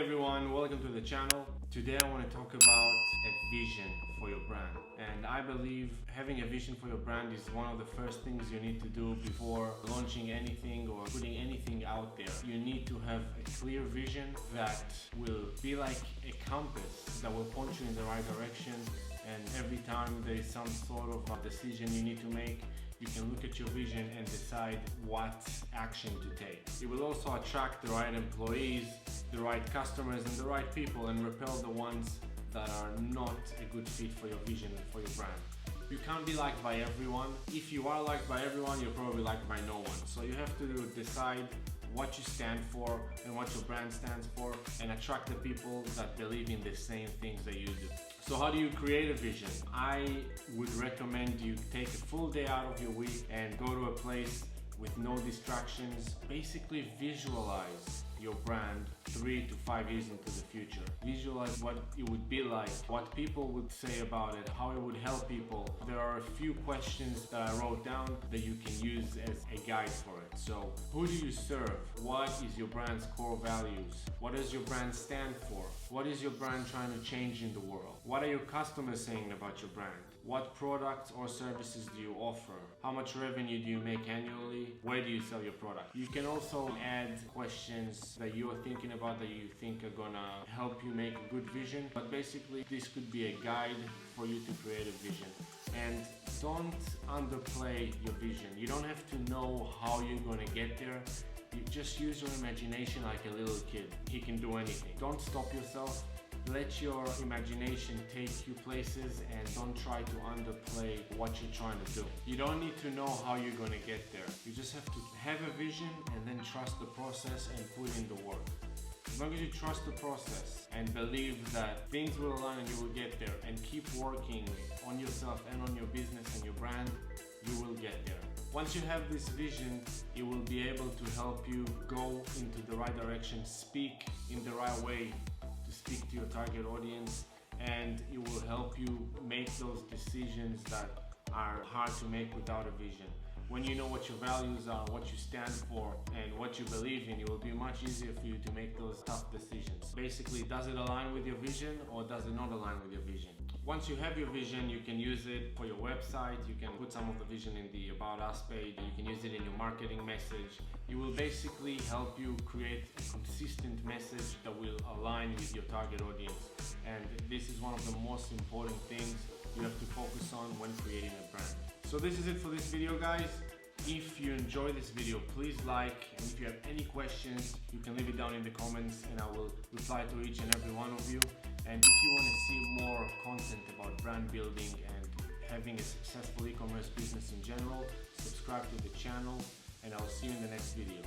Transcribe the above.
everyone, welcome to the channel. Today I want to talk about a vision for your brand. And I believe having a vision for your brand is one of the first things you need to do before launching anything or putting anything out there. You need to have a clear vision that will be like a compass that will point you in the right direction, and every time there is some sort of a decision you need to make, you can look at your vision and decide what action to take. It will also attract the right employees, the right customers, and the right people, and repel the ones that are not a good fit for your vision and for your brand. You can't be liked by everyone. If you are liked by everyone, you're probably liked by no one. So you have to decide what you stand for and what your brand stands for, and attract the people that believe in the same things that you do. So how do you create a vision? I would recommend you take a full day out of your week and go to a place with no distractions. Basically visualize your brand 3 to 5 years into the future. Visualize what it would be like, what people would say about it, how it would help people. There are a few questions that I wrote down that you can use as a guide for it. So, who do you serve? What is your brand's core values? What does your brand stand for? What is your brand trying to change in the world? What are your customers saying about your brand? What products or services do you offer? How much revenue do you make annually? Where do you sell your product? You can also add questions that you're thinking about that you think are gonna help you make a good vision. But basically, this could be a guide for you to create a vision. And don't underplay your vision. You don't have to know how you're gonna get there. You just use your imagination like a little kid. He can do anything. Don't stop yourself. Let your imagination take you places, and don't try to underplay what you're trying to do. You don't need to know how you're going to get there. You just have to have a vision and then trust the process and put in the work. As long as you trust the process and believe that things will align and you will get there, and keep working on yourself and on your business and your brand, you will get there. Once you have this vision, it will be able to help you go into the right direction, speak in the right way, to speak to your target audience, and it will help you make those decisions that are hard to make without a vision. When you know what your values are, what you stand for, and what you believe in, it will be much easier for you to make those tough decisions. Basically, does it align with your vision or does it not align with your vision? Once you have your vision, you can use it for your website. You can put some of the vision in the About Us page. You can use it in your marketing message. It will basically help you create a consistent message that will align with your target audience. And this is one of the most important things you have to focus on when creating a brand. So this is it for this video, guys. If you enjoy this video, please like, and if you have any questions, you can leave it down in the comments and I will reply to each and every one of you. And if you want to see more content about brand building and having a successful e-commerce business in general, subscribe to the channel, and I'll see you in the next video.